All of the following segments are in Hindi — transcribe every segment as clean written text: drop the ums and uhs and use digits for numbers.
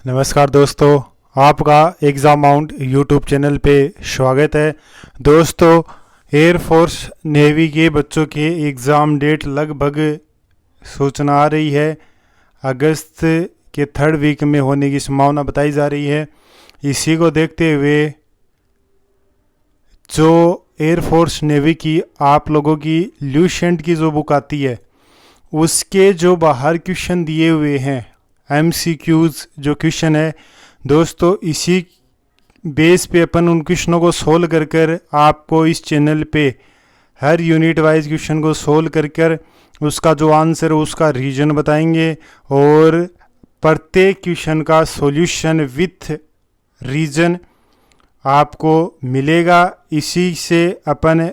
नमस्कार दोस्तों, आपका एग्ज़ाम माउंट यूट्यूब चैनल पे स्वागत है। दोस्तों, एयरफोर्स नेवी के बच्चों के एग्ज़ाम डेट लगभग सूचना आ रही है। अगस्त के थर्ड वीक में होने की संभावना बताई जा रही है। इसी को देखते हुए जो एयरफोर्स नेवी की आप लोगों की ल्यूसेंट की जो बुक आती है उसके जो बाहर क्वेश्चन दिए हुए हैं, MCQs जो क्वेश्चन है दोस्तों, इसी बेस पे अपन उन क्वेश्चनों को सोल्व कर कर आपको इस चैनल पे हर यूनिट वाइज क्वेश्चन को सोल्व कर कर उसका जो आंसर है उसका रीजन बताएंगे और प्रत्येक क्वेश्चन का सॉल्यूशन विथ रीजन आपको मिलेगा। इसी से अपन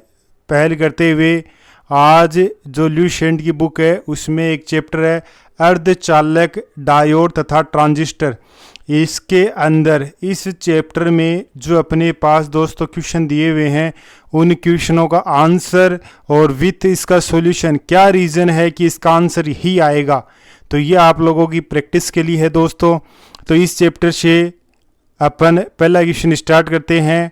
पहल करते हुए आज जो ल्यूसेंट की बुक है उसमें एक चैप्टर है अर्धचालक डायोड तथा ट्रांजिस्टर। इसके अंदर इस चैप्टर में जो अपने पास दोस्तों क्वेश्चन दिए हुए हैं उन क्वेश्चनों का आंसर और विथ इसका सॉल्यूशन, क्या रीज़न है कि इसका आंसर ही आएगा, तो ये आप लोगों की प्रैक्टिस के लिए है दोस्तों। तो इस चैप्टर से अपन पहला क्वेश्चन स्टार्ट करते हैं।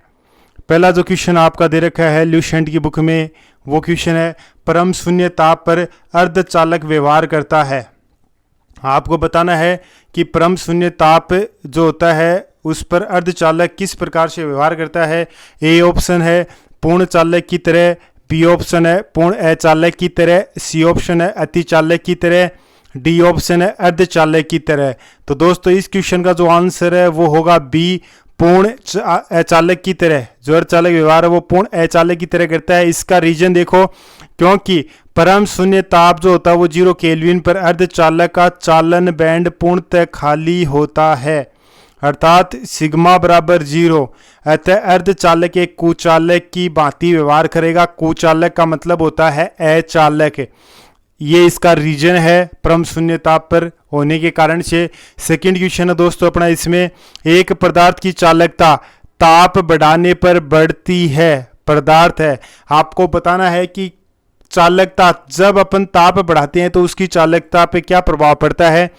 पहला जो क्वेश्चन आपका दे रखा है ल्यूसेंट की बुक में वो क्वेश्चन है परम शून्य ताप पर अर्धचालक व्यवहार करता है। आपको बताना है कि परम शून्य ताप जो होता है उस पर अर्धचालक किस प्रकार से व्यवहार करता है। ए ऑप्शन है पूर्ण चालक की तरह, बी ऑप्शन है पूर्ण अचालक की तरह, सी ऑप्शन है अतिचालक की तरह, डी ऑप्शन है अर्धचालक की तरह। तो दोस्तों इस क्वेश्चन का जो आंसर है वो होगा बी, पूर्ण अचालक की तरह। जो अर्धचालक व्यवहार है वो पूर्ण अचालक की तरह करता है। इसका रीजन देखो, क्योंकि परम शून्य ताप जो होता है वो 0 केल्विन पर अर्धचालक का चालन बैंड पूर्णतः खाली होता है, अर्थात सिग्मा बराबर 0। अतः अर्धचालक एक कुचालक की भांति व्यवहार करेगा। कुचालक का मतलब होता है अचालक। ये इसका रीजन है परम शून्य ताप पर होने के कारण से। सेकंड क्वेश्चन है दोस्तों अपना, इसमें एक पदार्थ की चालकता ताप बढ़ाने पर बढ़ती है। पदार्थ है, आपको बताना है कि चालकता जब अपन ताप बढ़ाते हैं तो उसकी चालकता पे क्या प्रभाव पड़ता है।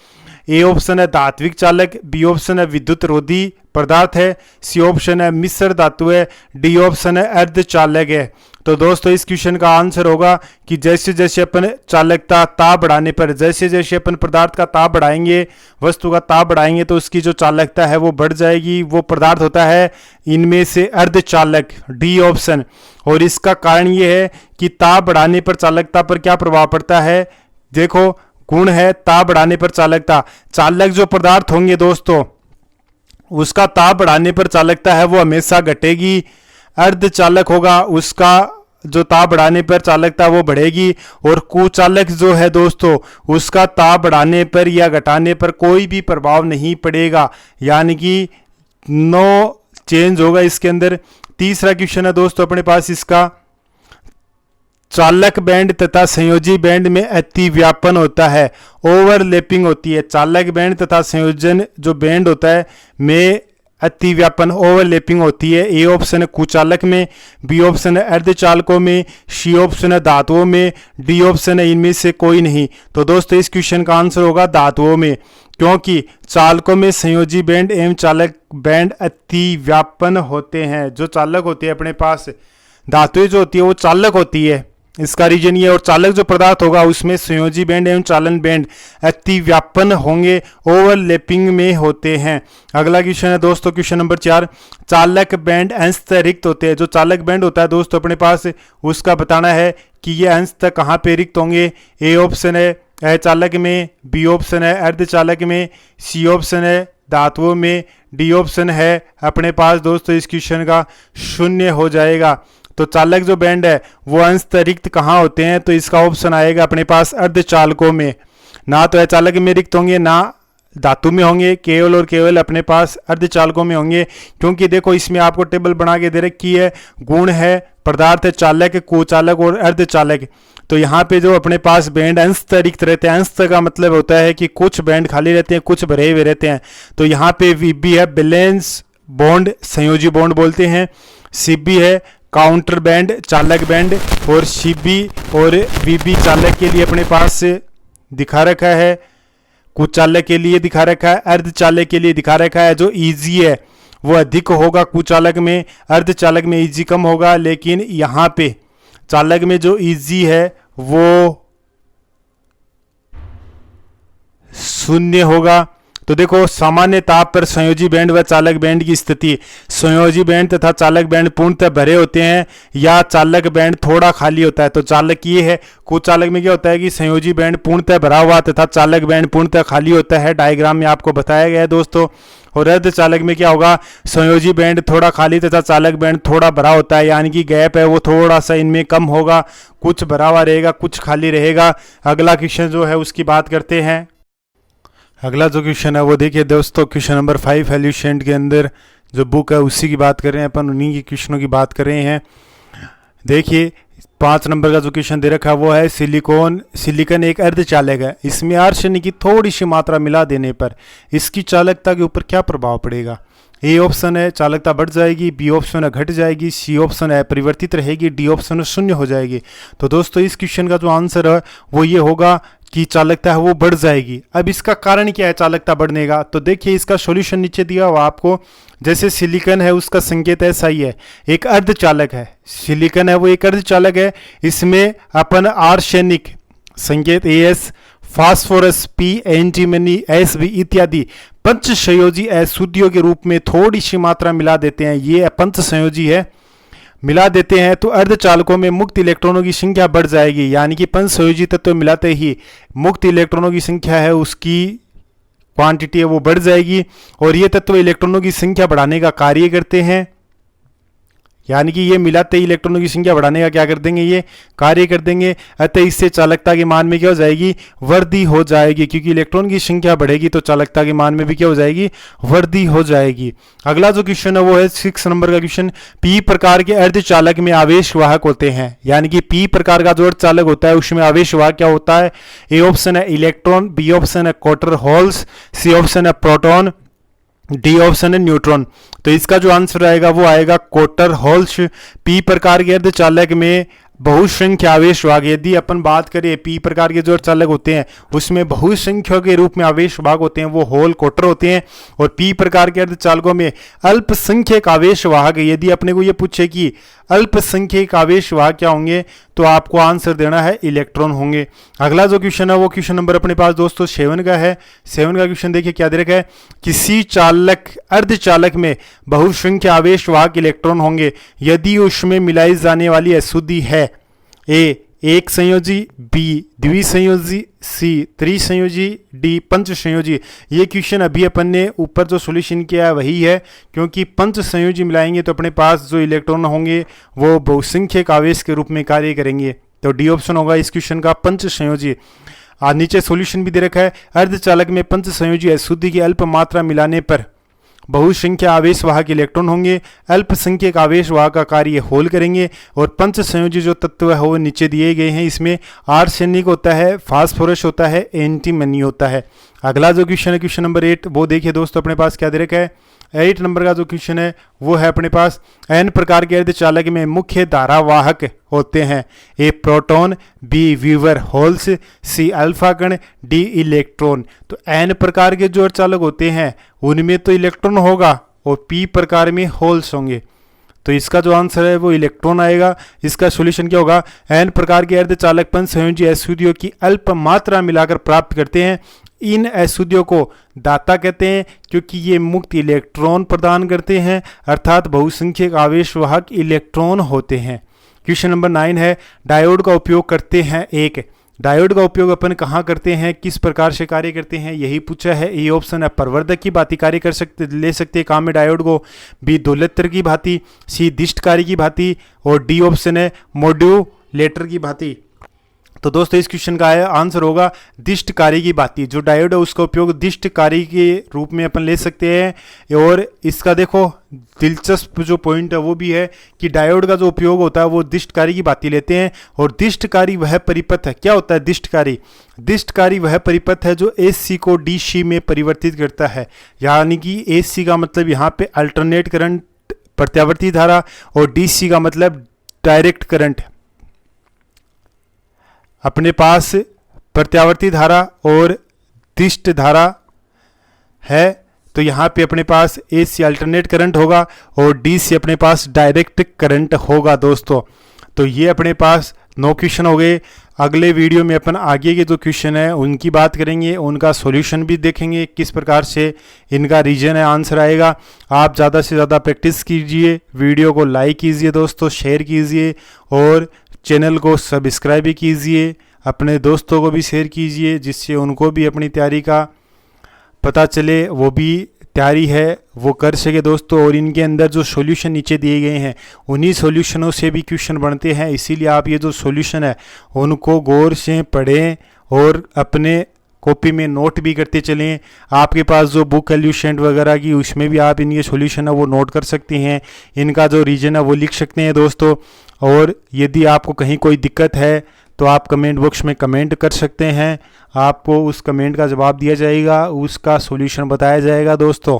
ए ऑप्शन है धात्विक चालक, बी ऑप्शन है विद्युत रोधी पदार्थ है, सी ऑप्शन है मिश्र धातु है, डी ऑप्शन है अर्धचालक है। तो दोस्तों इस क्वेश्चन का आंसर होगा कि जैसे जैसे अपन चालकता ताप बढ़ाने पर, जैसे जैसे अपन पदार्थ का ताप बढ़ाएंगे, वस्तु का ताप बढ़ाएंगे तो उसकी जो चालकता है वो बढ़ जाएगी। वो पदार्थ होता है इनमें से अर्धचालक, डी ऑप्शन। और इसका कारण ये है कि ताप बढ़ाने पर चालकता पर क्या प्रभाव पड़ता है। देखो गुण है ताप बढ़ाने पर चालकता। चालक जो पदार्थ होंगे दोस्तों उसका ताप बढ़ाने पर चालकता है वो हमेशा घटेगी। अर्धचालक होगा उसका जो ताप बढ़ाने पर चालकता वो बढ़ेगी। और कुचालक जो है दोस्तों उसका ताप बढ़ाने पर या घटाने पर कोई भी प्रभाव नहीं पड़ेगा, यानी कि नो चेंज होगा इसके अंदर। तीसरा क्वेश्चन है दोस्तों अपने पास इसका, चालक बैंड तथा संयोजी बैंड में अतिव्यापन होता है, ओवरलैपिंग होती है। चालक बैंड तथा संयोजन जो बैंड होता है में अतिव्यापन ओवरलैपिंग होती है। ए ऑप्शन है कुचालक में, बी ऑप्शन है अर्धचालकों में, सी ऑप्शन है धातुओं में, डी ऑप्शन है इनमें से कोई नहीं। तो दोस्तों इस क्वेश्चन का आंसर होगा धातुओं में, क्योंकि चालकों में संयोजी बैंड एवं चालक बैंड अतिव्यापन होते हैं। जो चालक होते हैं अपने पास धातुएं जो होती है वो चालक होती है, इसका रीजन ये। और चालक जो पदार्थ होगा उसमें संयोजी बैंड एवं चालन बैंड अतिव्यापन होंगे, ओवरलैपिंग में होते हैं। अगला क्वेश्चन है दोस्तों क्वेश्चन नंबर 4, चालक बैंड अंशतः रिक्त होते हैं। जो चालक बैंड होता है दोस्तों अपने पास उसका बताना है कि ये अंशतः कहाँ पे रिक्त होंगे। ए ऑप्शन है अचालक में, बी ऑप्शन है अर्धचालक में, सी ऑप्शन है धातुओं में, डी ऑप्शन है अपने पास दोस्तों इस क्वेश्चन का शून्य हो जाएगा। तो चालक जो बैंड है वो अंशतः रिक्त कहाँ होते हैं, तो इसका ऑप्शन आएगा अपने पास अर्धचालकों में। ना तो अचालक में रिक्त होंगे ना धातु में होंगे, केवल और केवल अपने पास अर्धचालकों में होंगे। क्योंकि देखो इसमें आपको टेबल बना के दे रखी है, गुण है पदार्थ चालक, कुचालक और अर्धचालक। तो यहाँ पे जो अपने पास बैंड अंशतः रिक्त रहते हैं, अंशतः का मतलब होता है कि कुछ बैंड खाली रहते हैं कुछ भरे हुए रहते हैं। तो यहाँ पे वीबी है बैलेंस बॉन्ड, संयोजी बॉन्ड बोलते हैं, सीबी है काउंटर बैंड चालक बैंड, और सीबी और वीबी चालक के लिए अपने पास दिखा रखा है कुचालक के लिए दिखा रखा है, अर्धचालक के लिए दिखा रखा है। जो इजी है वो अधिक होगा कुचालक में, अर्धचालक में इजी कम होगा। लेकिन यहाँ पे चालक में जो इजी है वो 0 होगा। तो देखो सामान्य ताप पर संयोजी बैंड व चालक बैंड की स्थिति, संयोजी बैंड तथा चालक बैंड पूर्णतः भरे होते हैं या चालक बैंड थोड़ा खाली होता है। तो चालक ये है, कुचालक में क्या होता है कि संयोजी बैंड पूर्णतः भरा हुआ तथा चालक बैंड पूर्णतः खाली होता है, डायग्राम में आपको बताया गया है दोस्तों। और अर्धचालक में क्या होगा, संयोजी बैंड थोड़ा खाली तथा चालक बैंड थोड़ा भरा होता है, यानी कि गैप है वो थोड़ा सा इनमें कम होगा, कुछ भरा हुआ रहेगा कुछ खाली रहेगा। अगला क्वेश्चन जो है उसकी बात करते हैं। अगला जो क्वेश्चन है वो देखिए दोस्तों, क्वेश्चन नंबर 5 है ल्यूसेंट के अंदर जो बुक है उसी की बात कर रहे हैं अपन, उन्हीं के क्वेश्चनों की बात कर रहे हैं। देखिए 5 नंबर का जो क्वेश्चन दे रखा है वो है सिलिकॉन एक अर्धचालक है, इसमें आर्सेनिक की थोड़ी सी मात्रा मिला देने पर इसकी चालकता के ऊपर क्या प्रभाव पड़ेगा। ए ऑप्शन है चालकता बढ़ जाएगी, बी ऑप्शन है घट जाएगी, सी ऑप्शन है परिवर्तित रहेगी, डी ऑप्शन है 0 हो जाएगी। तो दोस्तों इस क्वेश्चन का जो आंसर है वो ये होगा कि चालकता है वो बढ़ जाएगी। अब इसका कारण क्या है चालकता बढ़ने का, तो देखिए इसका सॉल्यूशन नीचे दिया हुआ आपको। जैसे सिलिकॉन है उसका संकेत ऐसा ही है, एक अर्धचालक है, सिलिकॉन है वो एक अर्धचालक है, इसमें अपन आर्सेनिक संकेत AS, phosphorus P, antimony Sb इत्यादि पंच संयोजी अशुद्धियों के रूप में थोड़ी सी मात्रा मिला देते हैं। ये पंच संयोजी है, मिला देते हैं तो अर्धचालकों में मुक्त इलेक्ट्रॉनों की संख्या बढ़ जाएगी, यानी कि पंच संयोजी तत्व मिलाते ही मुक्त इलेक्ट्रॉनों की संख्या है उसकी क्वांटिटी है वो बढ़ जाएगी। और ये तत्व इलेक्ट्रॉनों की संख्या बढ़ाने का कार्य करते हैं, यानी कि ये मिलाते ही इलेक्ट्रॉनों की संख्या बढ़ाने का क्या कर देंगे, ये कार्य कर देंगे। अतः इससे चालकता के मान में क्या हो जाएगी, वृद्धि हो जाएगी, क्योंकि इलेक्ट्रॉन की संख्या बढ़ेगी तो चालकता के मान में भी क्या हो जाएगी, वृद्धि हो जाएगी। अगला जो क्वेश्चन है वो है 6 नंबर का क्वेश्चन, पी प्रकार के अर्धचालक में आवेश वाहक होते हैं, यानी कि पी प्रकार का जो अर्धचालक होता है उसमें आवेश वाहक क्या होता है। ए ऑप्शन है इलेक्ट्रॉन, बी ऑप्शन है क्वार्टर होल्स, सी ऑप्शन है प्रोटॉन, डी ऑप्शन है न्यूट्रॉन। तो इसका जो आंसर आएगा वो आएगा क्वार्टर होल्स। पी प्रकार के अर्धचालक में बहुसंख्या आवेश वाहक, यदि अपन बात करें पी प्रकार के जो अर्धचालक होते हैं उसमें बहुसंख्या के रूप में आवेश वाहक होते हैं वो होल क्वार्टर होते हैं। और पी प्रकार के अर्धचालकों में अल्पसंख्यक आवेश वाहक, यदि अपने को ये पूछे कि अल्पसंख्यक आवेश वाहक क्या होंगे तो आपको आंसर देना है इलेक्ट्रॉन होंगे। अगला जो क्वेश्चन है वो क्वेश्चन नंबर अपने पास दोस्तों 7 का है। 7 का क्वेश्चन देखिए क्या दे रखा है, किसी चालक अर्धचालक में बहुसंख्या आवेश वाहक इलेक्ट्रॉन होंगे यदि उसमें मिलाई जाने वाली अशुद्धि है ए एक संयोजी, बी द्विसंयोजी, सी त्रिसंयोजी, डी पंच संयोजी। ये क्वेश्चन अभी अपन ने ऊपर जो सॉल्यूशन किया है वही है, क्योंकि पंच संयोजी मिलाएंगे तो अपने पास जो इलेक्ट्रॉन होंगे वो बहुसंख्यक आवेश के रूप में कार्य करेंगे। तो डी ऑप्शन होगा इस क्वेश्चन का पंच संयोजी। नीचे सॉल्यूशन भी दे रखा है, अर्धचालक में पंच संयोजी अशुद्धि की अल्प मात्रा मिलाने पर बहुसंख्या आवेश वाहक इलेक्ट्रॉन होंगे, अल्पसंख्यक आवेश वाहक का कार्य होल करेंगे। और पंच संयोजी जो तत्व है वो नीचे दिए गए हैं, इसमें आर्सेनिक होता है, फास्फोरस होता है, एंटीमनी होता है। अगला जो क्वेश्चन है क्वेश्चन नंबर 8, वो देखिए दोस्तों अपने पास क्या दे रखा है। 8 नंबर का जो क्वेश्चन है वो है अपने पास, एन प्रकार के अर्धचालक में मुख्य धारावाहक होते हैं, ए प्रोटॉन, बी वीवर होल्स, सी अल्फा कण, डी इलेक्ट्रॉन। तो एन प्रकार के जो अर्धचालक होते हैं उनमें तो इलेक्ट्रॉन होगा और पी प्रकार में होल्स होंगे, तो इसका जो आंसर है वो इलेक्ट्रॉन आएगा। इसका सॉल्यूशन क्या होगा, एन प्रकार के अर्धचालक पंच संयोजी अशुद्धियों की अल्प मात्रा मिलाकर प्राप्त करते हैं। इन अशुद्धियों को दाता कहते हैं क्योंकि ये मुक्त इलेक्ट्रॉन प्रदान करते हैं, अर्थात बहुसंख्यक आवेश वाहक इलेक्ट्रॉन होते हैं। क्वेश्चन नंबर 9 है, डायोड का उपयोग करते हैं एक, डायोड का उपयोग अपन कहाँ करते हैं, किस प्रकार से कार्य करते हैं, यही पूछा है। ए ऑप्शन है प्रवर्धक की भांति कार्य कर सकते ले सकते हैं काम में डायोड को, बी दोलत्र की भांति, सी दिष्टकारी की भांति, और डी ऑप्शन है मॉड्यूलेटर की भांति। तो दोस्तों इस क्वेश्चन का आंसर होगा दिष्टकारी की भांति। जो डायोड है उसका उपयोग दिष्टकारी के रूप में अपन ले सकते हैं। और इसका देखो दिलचस्प जो पॉइंट है वो भी है कि डायोड का जो उपयोग होता है वो दिष्टकारी की भांति लेते हैं। और दिष्टकारी वह परिपथ है, क्या होता है दिष्टकारी, दिष्टकारी वह परिपथ है जो AC को DC में परिवर्तित करता है, यानी कि AC का मतलब यहाँ पे अल्टरनेट करंट प्रत्यावर्ती धारा, और DC का मतलब डायरेक्ट करंट। अपने पास प्रत्यावर्ती धारा और निर्दिष्ट धारा है तो यहाँ पे अपने पास ए से अल्टरनेट करंट होगा और डी से अपने पास डायरेक्ट करंट होगा दोस्तों। तो ये अपने पास 9 क्वेश्चन हो गए। अगले वीडियो में अपन आगे के जो क्वेश्चन है उनकी बात करेंगे, उनका सॉल्यूशन भी देखेंगे, किस प्रकार से इनका रीजन है, आंसर आएगा। आप ज़्यादा से ज़्यादा प्रैक्टिस कीजिए, वीडियो को लाइक कीजिए दोस्तों, शेयर कीजिए और चैनल को सब्सक्राइब भी कीजिए, अपने दोस्तों को भी शेयर कीजिए जिससे उनको भी अपनी तैयारी का पता चले, वो भी तैयारी है वो कर सके दोस्तों। और इनके अंदर जो सॉल्यूशन नीचे दिए गए हैं उन्हीं सॉल्यूशनों से भी क्वेश्चन बनते हैं, इसीलिए आप ये जो सॉल्यूशन है उनको गौर से पढ़ें और अपने कॉपी में नोट भी करते चलें। आपके पास जो बुक है ल्यूसेंट वगैरह की, उसमें भी आप इनके सॉल्यूशन है वो नोट कर सकते हैं, इनका जो रीजन है वो लिख सकते हैं दोस्तों। और यदि आपको कहीं कोई दिक्कत है तो आप कमेंट बॉक्स में कमेंट कर सकते हैं, आपको उस कमेंट का जवाब दिया जाएगा, उसका सॉल्यूशन बताया जाएगा दोस्तों।